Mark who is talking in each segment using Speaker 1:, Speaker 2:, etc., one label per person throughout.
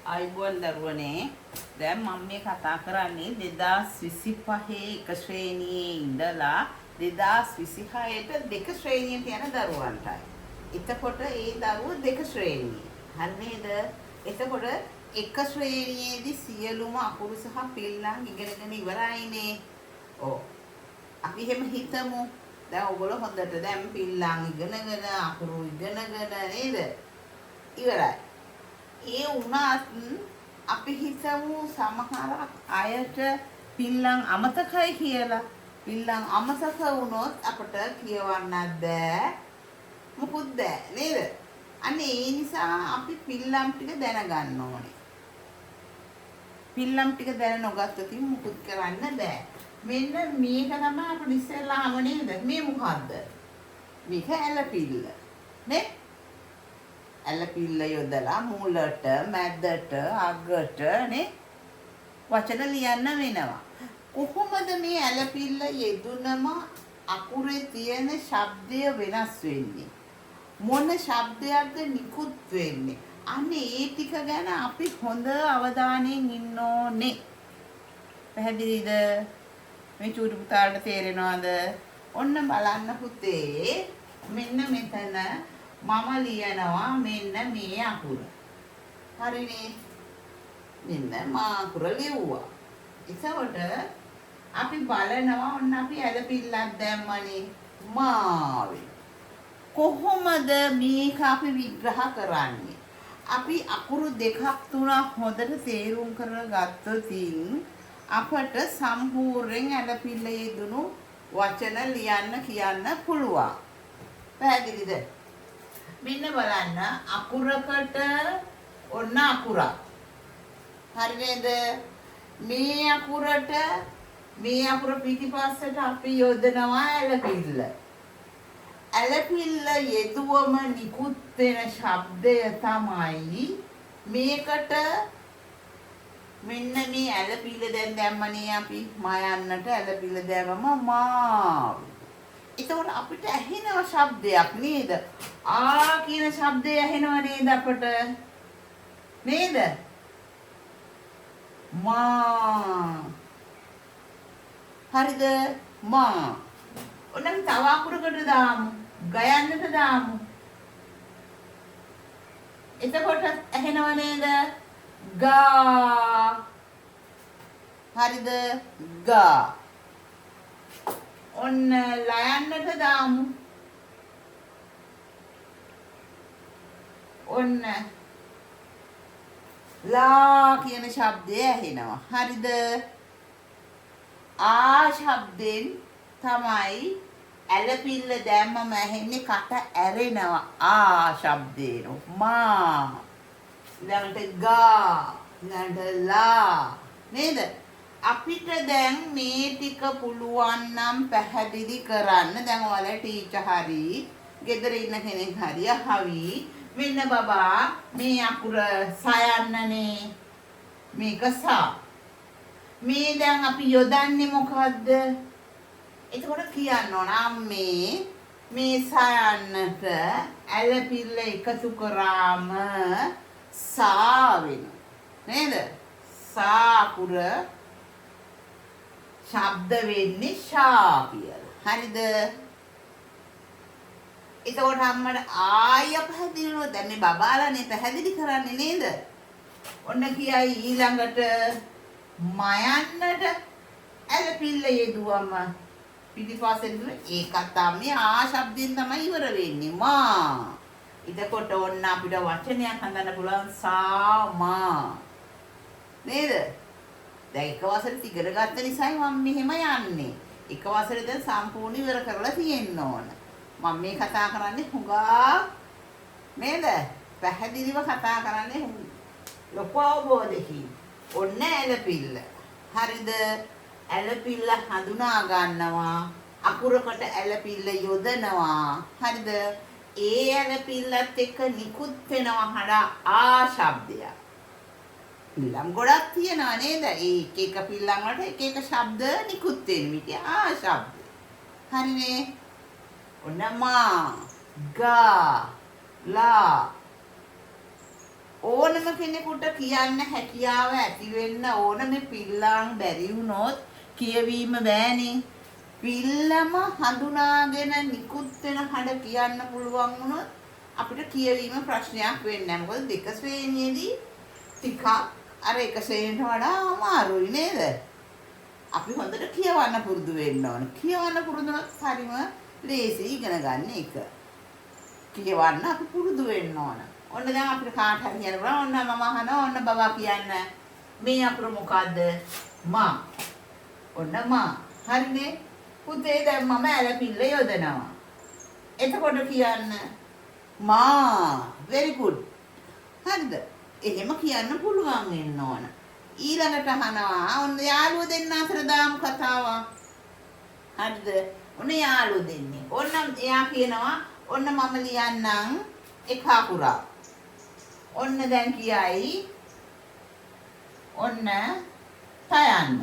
Speaker 1: අයිබෝන් දරුවනේ දැන් මම මේ කතා කරන්නේ 2025 එක ශ්‍රේණියේ ඉඳලා 2026ට දෙක ශ්‍රේණියට යන දරුවන්ටයි. එතකොට ඒ දරුවෝ දෙක ශ්‍රේණියේ. හරි නේද? එතකොට එක ශ්‍රේණියේදී සියලුම අකුරු සහ පිල්ලම් ඉගෙනගෙන ඉවරයිනේ. ඔව්. අපි එහෙම හිතමු. දැන් ඔයගොල්ලෝ හොඳට දැන් පිල්ලම් ඉගෙනගෙන අකුරු ඉගෙනගෙන නේද? ඉවරයි. ඒ වුණත් අපි හිතමු සමහර අයට පිල්ලම් අමතකයි කියලා. පිල්ලම් අමතක වුණොත් අපට කියවන්නත් බෑ. මොකුත් බෑ නේද? අනේ ඒ නිසා අපි පිල්ලම් ටික දැනගන්න ඕනේ. පිල්ලම් ටික දැන නොගත්තොත් මොකුත් කරන්න බෑ. මෙන්න මේක තමයි අපිට ඉස්සෙල්ලාම නේද? මේ මොකද්ද? මේක ඇලපිල්ල. නේ? ඇලපිල්ල යොදලා මුලට මැදට අගට නේ වචන ලියන්න වෙනවා. කොහොමද මේ ඇලපිල්ල යෙදුනම අකුරේ තියෙන ශබ්දය වෙනස් වෙන්නේ? මොන ශබ්දයක්ද නිකුත් වෙන්නේ? අනේ ඒ ටික ගැන අපි හොඳ අවධානයෙන් ඉන්න ඕනේ. පැහැදිලිද? මේ චූටි පුතාට තේරෙනවද? ඔන්න බලන්න පුතේ මෙන්න මෙතන මම ලියනවා මෙන්න මේ අකුර. හරිනේ. මෙන්න මා අකුර ලිව්වා. එතකොට අපි බලනවා ඔන්න අපි ඇලපිල්ලක් දැම්මනේ මාවේ. කොහොමද මේක අපි විග්‍රහ කරන්නේ? අපි අකුරු දෙකක් තුනක් හොඳට තේරුම් කරගත්තොත් අපට සම්පූර්ණයෙන් ඇලපිල්ල යෙදුණු වචන ලියන්න කියන්න පුළුවන්. පැහැදිලිද? මෙන්න බලන්න අකුරකට ඔන්න අකුරක්. හරි නේද? මේ අකුරට මේ අකුර පිටිපස්සට අපි යොදනවා ඇලපිල්ල. ඇලපිල්ල යෙදුවම නිකුත් වෙන ශබ්දය තමයි මේකට මෙන්න මේ ඇලපිල්ල දැන් දැම්මනේ අපි මයන්නට ඇලපිල්ල දැම්මම මා. එතකොට අපිට ඇහෙනව ශබ්දයක් නේද? ආ කියන ශබ්දය ඇහෙනව නේද අපට? නේද? මා. හරිද? මා. ඔන්න තව අකුරකට දාමු. ගයන්නට දාමු. එතකොට ඇහෙනව නේද? ගා. හරිද? ගා. ඔන්න ලයන්නට දාමු. ඔන්න ලා කියන ශබ්දය ඇහෙනවා. හරිද? ආ ශබ්දෙන් තමයි ඇලපිල්ල දැම්මම ඇහෙන්නේ කට ඇරෙනවා. ආ ශබ්දේන මා. ඊළඟට ගා. ඊළඟට ලා. නේද? අපිට දැන් මේ ටික පුළුවන් නම් පැහැදිලි කරන්න. දැන් ඔයාලා ටීචර් හරි ගෙදර ඉන්න කෙනෙක් හරි අහවි මෙන්න බබා මේ අකුර සයන්නනේ මේක සා. මේ දැන් අපි යොදන්නේ මොකද්ද? එතකොට කියන්න ඕන මේ සයන්නට ඇලපිල්ල එකතු කරාම සා වෙනවා. නේද? සා අකුර ශබ්ද වෙන්නේ ශා කියලා. හරිද? එතකොට අම්මට ආය පැහැදිලි වුණොත් දැන් මේ බබාලානේ පැහැදිලි කරන්නේ නේද? ඔන්න කියයි ඊළඟට මයන්නට ඇලපිල්ල යෙදුවම පිටිපස්සෙන් ඒකත් තමයි ආ ශබ්දයෙන් තමයි ඉවර වෙන්නේ මා. එතකොට ඔන්න අපිට වචනයක් හදන්න පුළුවන් සාමා. නේද? දැන් එක වසරේ ඉගෙන ගත්ත නිසායි මම මෙහෙම යන්නේ. එක වසරේ දැන් සම්පූර්ණ ඉවර කරලා තියෙන්න ඕන. මම මේ කතා කරන්නේ හුඟා නේද? පැහැදිලිව කතා කරන්නේ ලොකු අවබෝධයකින්. ඔන්න ඇලපිල්ල. හරිද? ඇලපිල්ල හඳුනා ගන්නවා. අකුරකට ඇලපිල්ල යොදනවා. හරිද? ඒ ඇලපිල්ලත් එක්ක නිකුත් වෙනවා හඩ ආ ශබ්දයක්. පිල්ලම් ගොඩක් තියෙනවා නේද? ඒ එක පිල්ලම් වලට එක එක ශබ්ද නිකුත් වෙන විදිහ ආ ශබ්ද. හරිනේ? ඔන්න මා, ගා, ලා. ඕනම කෙනෙකුට කියන්න හැකියාව ඇති වෙන්න ඕන මේ පිල්ලාන් බැරි වුණොත් කියවීම බෑනේ. පිල්ලම හඳුනාගෙන නිකුත් වෙන හඬ කියන්න පුළුවන් වුණොත් අපිට කියවීම ප්‍රශ්නයක් වෙන්නේ නැහැ. මොකද දෙක ශ්‍රේණියේදී ටිකක් අර එක ශ්‍රේණියට වඩා අමාරුයි නේද? අපි හොඳට කියවන්න පුරුදු වෙන්න ඕන. කියවන්න පුරුදු වුණොත් හරිම ලේසි ඉගෙන ගන්න එක. කියවන්න අපි පුරුදු වෙන්න ඕන. ඔන්න දැන් අපිට කාට හරි කියන්න බෑ. ඔන්න මම අහනවා ඔන්න බබා කියන්න. මේ අකුර මොකද්ද? මා. ඔන්න මා. හරිනේ. පුතේ දැන් මම ඇලපිල්ල යොදනවා. එතකොට කියන්න මා. very good. හරිද? එහෙම කියන්න පුළුවන් වෙන්න ඕන. ඊළඟට අහනවා ඔන්න යාළුවෝ දෙන්න අතර දාමු කතාවක්. හරිද? ඔන්න යාළුවෝ දෙන්නේ. ඔන්න එයා කියනවා ඔන්න මම ලියන්නම් එක අකුරක්. ඔන්න දැන් කියයි ඔන්න තයන්න.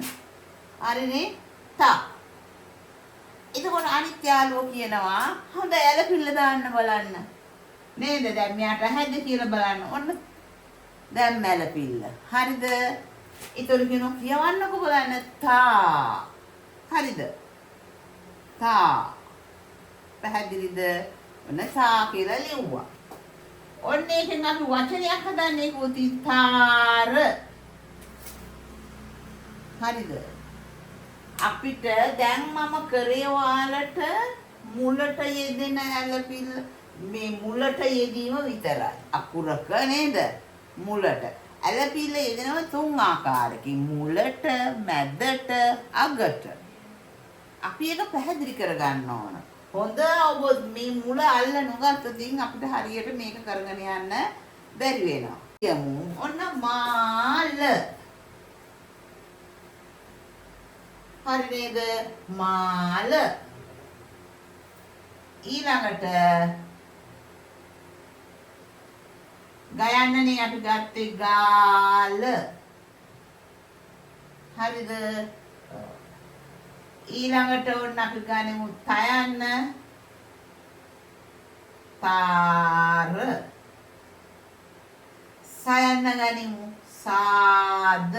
Speaker 1: හරිනේ? තා. එතකොට අනිත් යාළුවෝ කියනවා හොඳ ඇලපිල්ල දාන්න බලන්න. නේද? දැන් මෙයාට හැද කියලා බලන්න. ඔන්න දැන් ඇලපිල්ල. හරිද? ඊතර කියනවා කියවන්නකෝ බලන්න තා. හරිද? තා. පැහැදිලිද? ඔන්න තා කියලා ලිව්වා. ඔන්න ඒකෙන් අපි වචනයක් හදන්නේ පුතී තාර. හරිද? අපිට දැන් මම කරේ ඔයාලට මුලට යෙදෙන ඇලපිල්ල මේ මුලට යෙදීම විතරයි. අකුරක නේද? මුලට. ඇලපිල්ල යෙදෙනවා 3 ආකාරයකින්. මුලට, මැදට, අගට. අපි ඒක පැහැදිලි කරගන්න ඕන. හොඳ ඔබ මේ මුල අල්ල නොගත්තොත් අපිට හරියට මේක කරගෙන යන්න බැරි වෙනවා. යමු. ඔන්න මාල. හරි නේද? මාල. ඊළඟට ගයන්නනේ අපි ගත්තේ ගාල. හරිද? ඊළඟට ඔන්න අපි ගනිමු තයන්න. තාර. සයන්න ගනිමු සාද.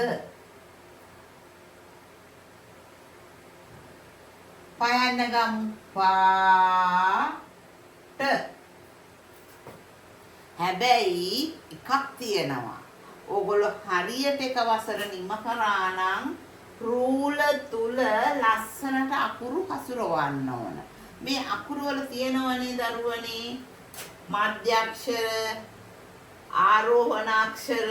Speaker 1: පයන්න ගමු පාට. හැබැයි එකක් තියෙනවා. ඕගොල්ලෝ හරියට එක වසර නිම කරා නම් රූල තුල ලස්සනට අකුරු හසුරවන්න ඕන. මේ අකුරු වල තියෙනවනේ දරුවනේ මධ්‍යක්ෂර, ආරෝහණාක්ෂර,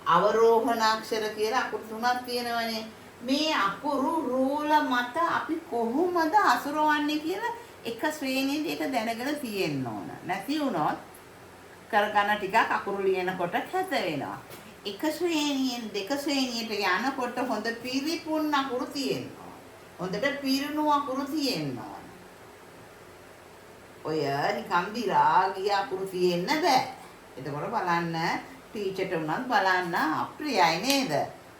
Speaker 1: අවරෝහණාක්ෂර කියලා අකුරු තුනක් තියෙනවනේ. මේ අකුරු රූල මත අපි කොහොමද හසුරවන්නේ කියලා එක ශ්‍රේණියේදී ඒක දැනගෙන තියෙන්න ඕන. නැති වුණොත් කරගන්න ටිකක් අකුරු ලියනකොට කැත වෙනවා. එක ශ්‍රේණියෙන් දෙක ශ්‍රේණියට යනකොට හොඳ පිරිපුන් අකුරු තියෙනවා. හොඳට පිරුණු අකුරු තියෙනවා. ඔය නිකම් විරාගී අකුරු තියෙන්න බෑ. එතකොට බලන්න ටීචර්ට උනත් බලන්න අප්‍රියයි නේද?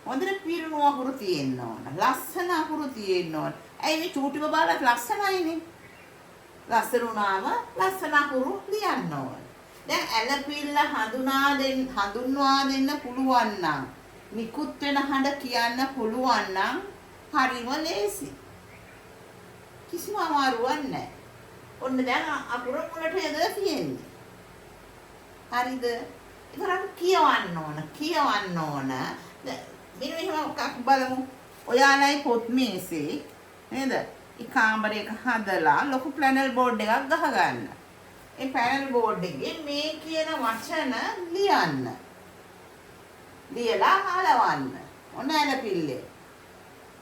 Speaker 1: හොඳට පිරුණු අකුරු තියෙන්න ඕන. ලස්සන අකුරු තියෙන්න ඕන. ඇයි මේ චූටි බබාලා ලස්සනයිනේ. ලස්සන උනාම ලස්සන අකුරු ලියන්න ඕන. දැන් ඇලපිල්ල හඳුන්වා දෙන්න පුළුවන් නම් නිකුත් වෙන හඬ කියන්න පුළුවන් නම් හරිම ලේසි. කිසිම අමාරුවක් නැහැ. ඔන්න දැන් අකුර මුලට යදලා තියෙන්නේ. හරිද? ඒක අපි කියවන්න ඕන. මෙන්න මෙහෙම එකක් බලමු. ඔයාලයි පොත් මේසේ නේද? ඒ කාමරයක හදලා ලොකු ප්ලැනල් බෝඩ් එකක් ගහගන්න. ඒ පැනල් බෝඩ් එකේ මේ කියන වචන ලියන්න. ලියලා අලවන්න. ඔන්න ඇලපිල්ලේ.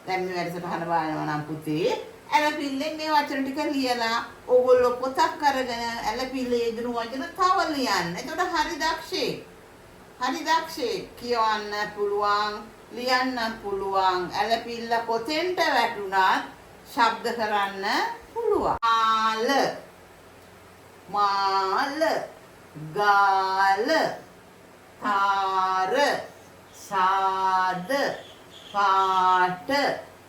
Speaker 1: දැන් මේ වැඩසටහන බලනවා නම් පුතේ ඇලපිල්ලේ මේ වචන ටික ලියලා ඕගොල්ලෝ පොතක් අරගෙන ඇලපිල්ලේ යෙදුණු වචන තව ලියන්න. එතකොට හරි දක්ෂේ කියවන්න පුළුවන්, ලියන්න පුළුවන්. ඇලපිල්ල පොතෙන්ට වැටුණත් ශබ්ද කරන්න පුළුවන්. මාල, ගාල, තාර, සාද, පාට